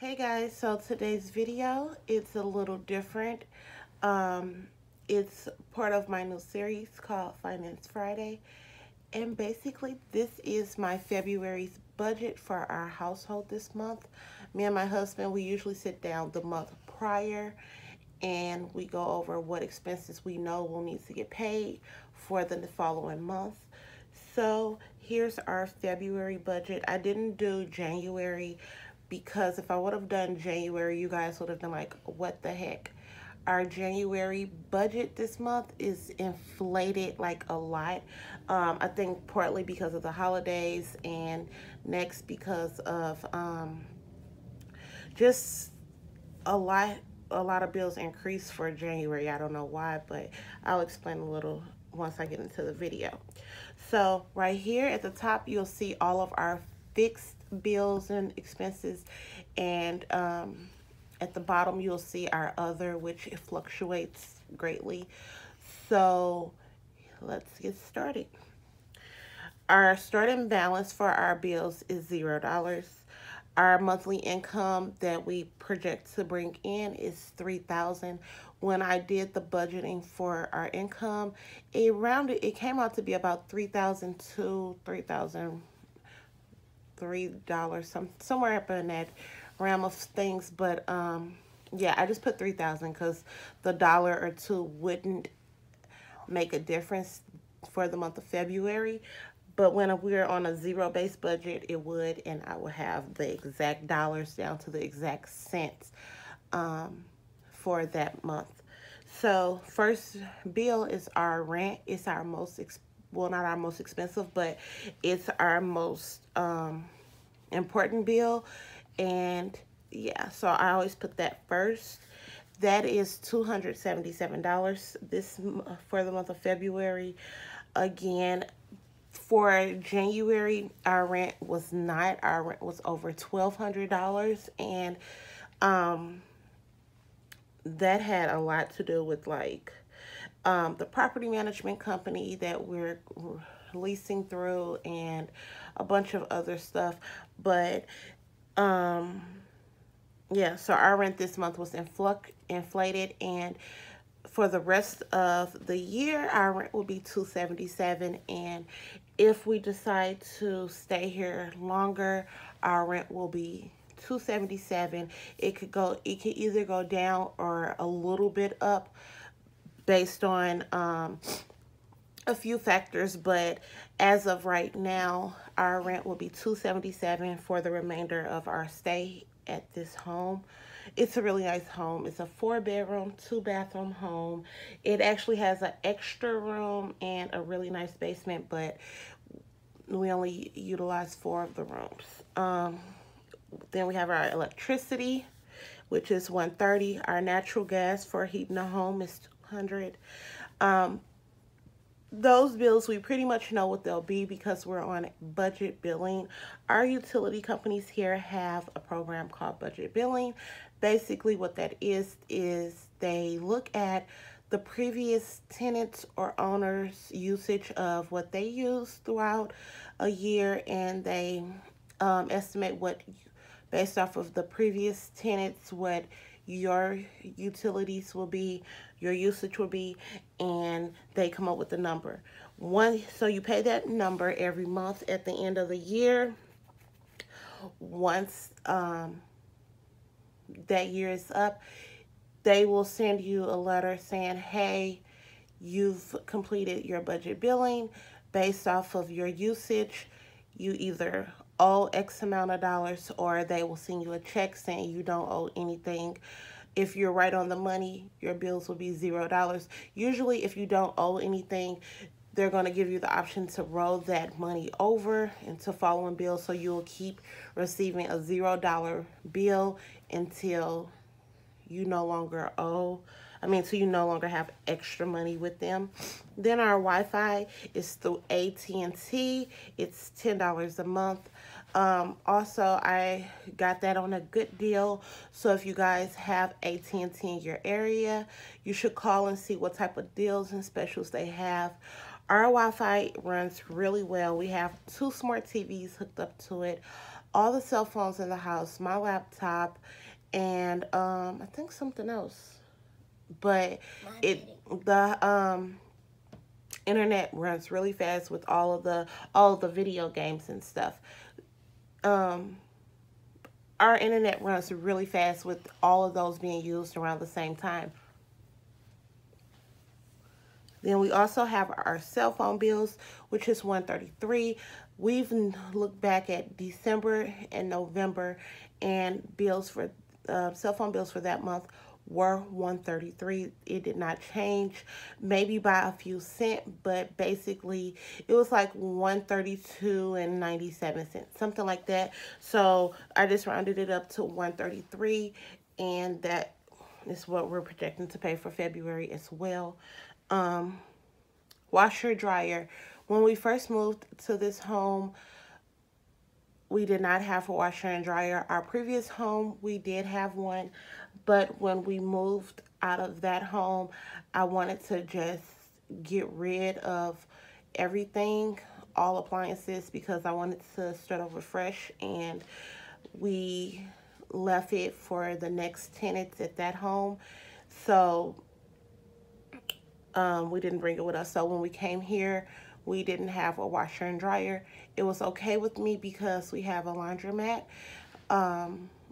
Hey guys, so today's video, it's a little different. Um, it's part of my new series called Finance Friday. And basically, this is my February's budget for our household this month. Me and my husband, we usually sit down the month prior and we go over what expenses we know will need to get paid for the following month. So here's our February budget. I didn't do January because if I would have done January, you guys would have been like, what the heck? Our January budget this month is inflated like a lot. I think partly because of the holidays and next because of just a lot a lot of bills increased for January. I don't know why, but I'll explain a little once I get into the video. So right here at the top, you'll see all of our fixed bills and expenses, and at the bottom, you'll see our other, which it fluctuates greatly. So let's get started. Our starting balance for our bills is $0. Our monthly income that we project to bring in is $3,000. When I did the budgeting for our income, it came out to be about $3,000 to $3,003, somewhere up in that realm of things. But yeah, I just put 3,000 because the dollar or two wouldn't make a difference for the month of February. But when we're on a zero-based budget, it would, and I would have the exact dollars down to the exact cents for that month. So first bill is our rent. It's our most, well, not our most expensive, but it's our most important bill. And yeah, so I always put that first. That is $277 this for the month of February. Again, for January, our rent was not. Our rent was over $1,200, and that had a lot to do with like the property management company that we're leasing through and a bunch of other stuff. But yeah, so our rent this month was inflated, and for the rest of the year, our rent will be $277, and if we decide to stay here longer, our rent will be $277. It could either go down or a little bit up based on a few factors, but as of right now, our rent will be $277 for the remainder of our stay at this home. It's a really nice home. It's a 4-bedroom, 2-bathroom home. It actually has an extra room and a really nice basement, but we only utilize 4 of the rooms. Then we have our electricity, which is $130. Our natural gas for heating the home is $200. Those bills, we pretty much know what they'll be because we're on budget billing. Our utility companies here have a program called budget billing. Basically what that is they look at the previous tenants or owners' usage of what they use throughout a year, and they estimate what, based off of the previous tenants, what your utilities will be, your usage will be, and they come up with the number. So you pay that number every month at the end of the year. Once that year is up, they will send you a letter saying, hey, you've completed your budget billing based off of your usage. You either owe X amount of dollars, or they will send you a check saying you don't owe anything. If you're right on the money, your bills will be $0. Usually, if you don't owe anything, they're going to give you the option to roll that money over into following bills, so you'll keep receiving a $0 bill until you no longer owe. So you no longer have extra money with them. Then our Wi-Fi is through AT&T. It's $10 a month. Also, I got that on a good deal. So if you guys have AT&T in your area, you should call and see what type of deals and specials they have. Our Wi-Fi runs really well. We have 2 smart TVs hooked up to it. all the cell phones in the house, my laptop, and I think something else. But the internet runs really fast with all of the video games and stuff. Um, our internet runs really fast with all of those being used around the same time. Then we also have our cell phone bills, which is 133. We've looked back at December and November, and bills for cell phone bills for that month were 133. It did not change, maybe by a few cents, but basically it was like 132 and 97 cents, something like that. So I just rounded it up to 133, and that is what we're projecting to pay for February as well. Um, Washer dryer. When we first moved to this home, we did not have a washer and dryer. Our previous home, we did have one, but when we moved out of that home, I wanted to just get rid of everything, all appliances, because I wanted to start over fresh, and we left it for the next tenants at that home. So we didn't bring it with us. So when we came here, we didn't have a washer and dryer. It was okay with me because we have a laundromat,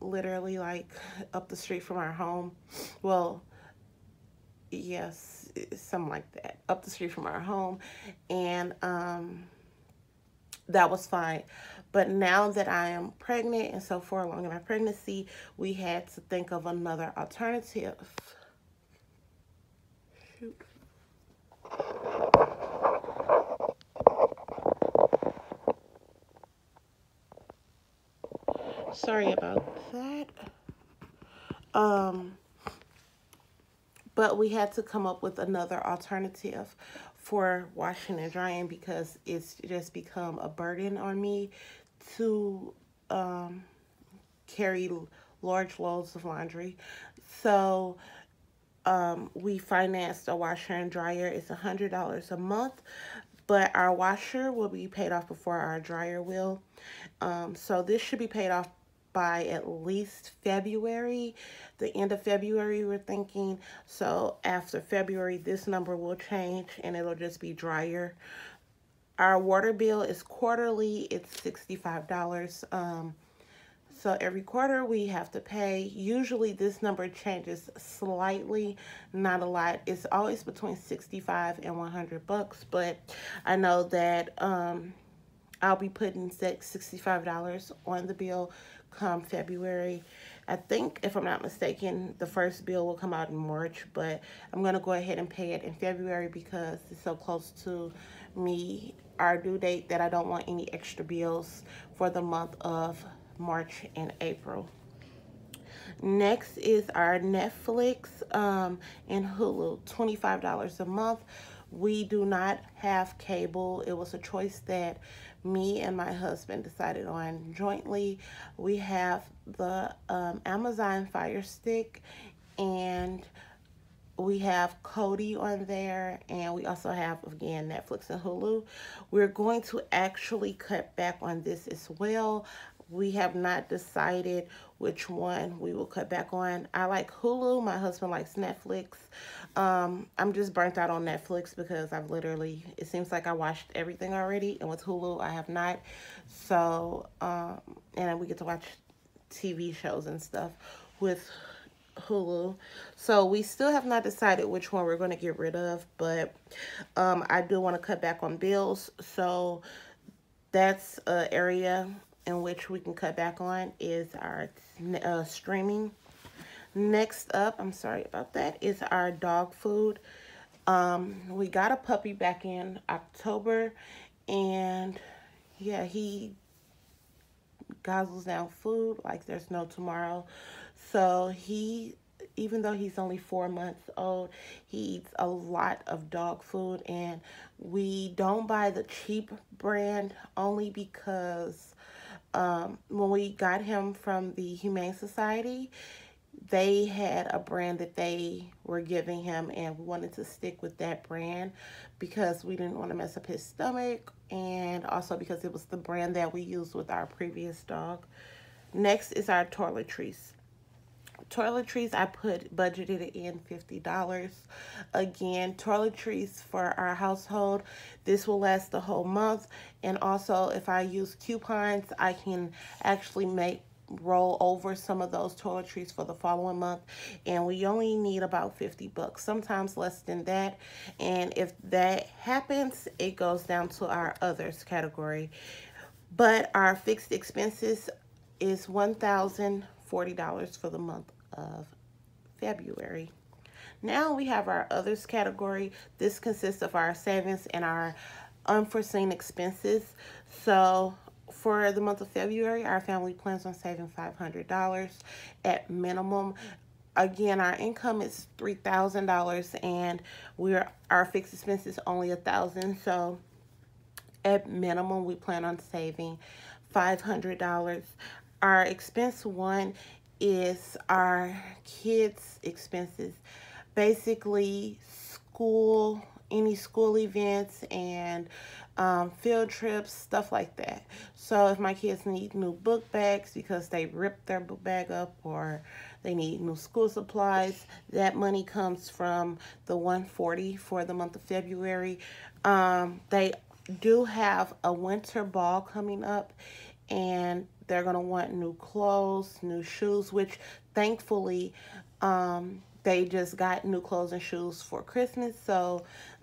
literally like up the street from our home. Well, yes, something like that, up the street from our home. And that was fine. But now that I am pregnant, and so far along in my pregnancy, we had to think of another alternative. Shoot. Sorry about that. Um, but we had to come up with another alternative for washing and drying because it's just become a burden on me to carry large loads of laundry. So we financed a washer and dryer. It's $100 a month, but our washer will be paid off before our dryer will. So this should be paid off by at least February, the end of February, we're thinking. So after February, this number will change and it'll just be dryer. Our water bill is quarterly. It's $65. So every quarter we have to pay. Usually this number changes slightly, not a lot. It's always between 65 and 100 bucks, but I know that I'll be putting $65 on the bill come February. I think, if I'm not mistaken, the first bill will come out in March, but I'm going to go ahead and pay it in February because it's so close to me, our due date, that I don't want any extra bills for the month of March and April. Next is our Netflix and Hulu, $25 a month. We do not have cable. It was a choice that me and my husband decided on jointly. We have the Amazon Fire Stick, and we have Kodi on there, and we also have, again, Netflix and Hulu. We're going to actually cut back on this as well. We have not decided which one we will cut back on. I like Hulu. My husband likes Netflix. I'm just burnt out on Netflix because I've literally, it seems like I watched everything already, and with Hulu, I have not. So, and we get to watch TV shows and stuff with Hulu. So we still have not decided which one we're going to get rid of, but I do want to cut back on bills. So that's an area in which we can cut back on, is our streaming. Next up, I'm sorry about that, is our dog food. We got a puppy back in October, and yeah, he guzzles down food like there's no tomorrow. So even though he's only 4 months old, he eats a lot of dog food, and we don't buy the cheap brand only because when we got him from the Humane Society, they had a brand that they were giving him, and we wanted to stick with that brand because we didn't want to mess up his stomach, and also because it was the brand that we used with our previous dog. Next is our toiletries. Toiletries, I put budgeted in $50. Again, toiletries for our household, this will last the whole month. And also, if I use coupons, I can actually roll over some of those toiletries for the following month, and we only need about 50 bucks, sometimes less than that. And if that happens, it goes down to our others category. But our fixed expenses is $1,040 for the month of February. Now we have our others category. This consists of our savings and our unforeseen expenses. So for the month of February, our family plans on saving $500 at minimum. Again, our income is $3,000, and our fixed expenses only $1,000. So at minimum, we plan on saving $500. Our expense one is our kids' expenses. Basically, school, any school events and field trips, stuff like that. So if my kids need new book bags because they ripped their book bag up, or they need new school supplies, that money comes from the $140 for the month of February. They do have a winter ball coming up, and they're going to want new clothes, new shoes, which thankfully they just got new clothes and shoes for Christmas,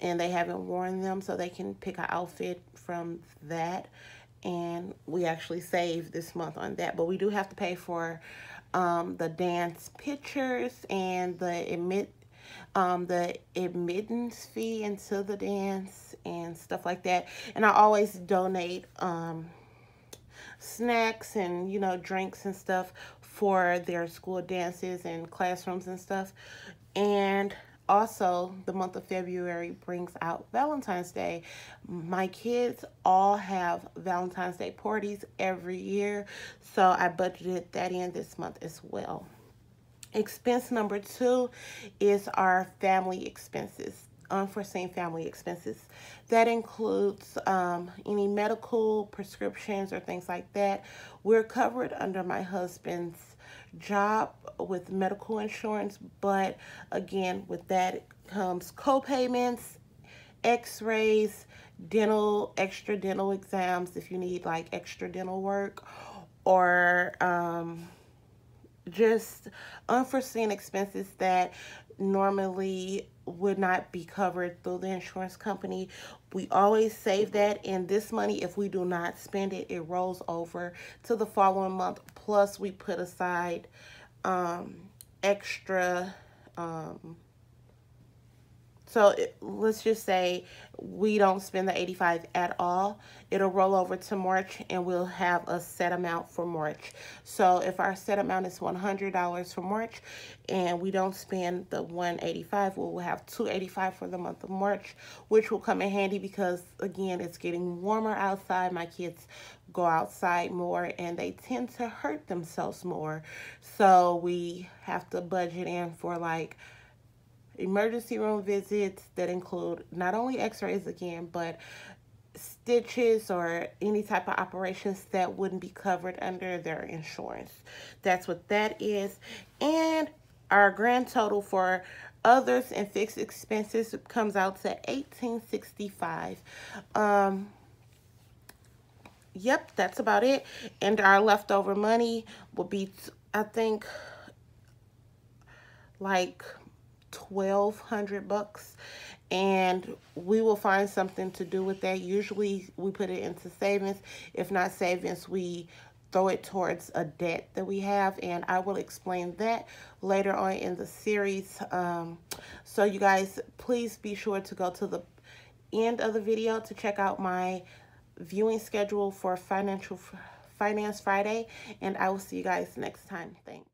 and they haven't worn them, so they can pick an outfit from that. And we actually saved this month on that, but we do have to pay for the dance pictures and the admittance fee into the dance and stuff like that. And I always donate snacks and drinks and stuff for their school dances and classrooms and stuff. And also, the month of February brings out Valentine's Day. My kids all have Valentine's Day parties every year, so I budgeted that in this month as well. Expense number 2 is our family expenses, unforeseen family expenses. That includes any medical prescriptions or things like that. We're covered under my husband's job with medical insurance, but again, with that comes co-payments, x-rays, extra dental exams if you need like extra dental work, or just unforeseen expenses that normally would not be covered through the insurance company. We always save that, and this money, if we do not spend it, it rolls over to the following month. Plus, we put aside extra let's just say we don't spend the $85 at all. It'll roll over to March, and we'll have a set amount for March. So if our set amount is $100 for March and we don't spend the $185, we'll have $285 for the month of March, which will come in handy because, again, it's getting warmer outside. My kids go outside more, and they tend to hurt themselves more. So we have to budget in for like emergency room visits that include not only x-rays again, but stitches or any type of operations that wouldn't be covered under their insurance. That's what that is. And our grand total for others and fixed expenses comes out to $1,865. Yep, that's about it. And our leftover money will be, I think, like $1,200, and we will find something to do with that. Usually we put it into savings. If not savings, we throw it towards a debt that we have, and I will explain that later on in the series. So you guys, please be sure to go to the end of the video to check out my viewing schedule for Finance Friday, and I will see you guys next time. Thanks.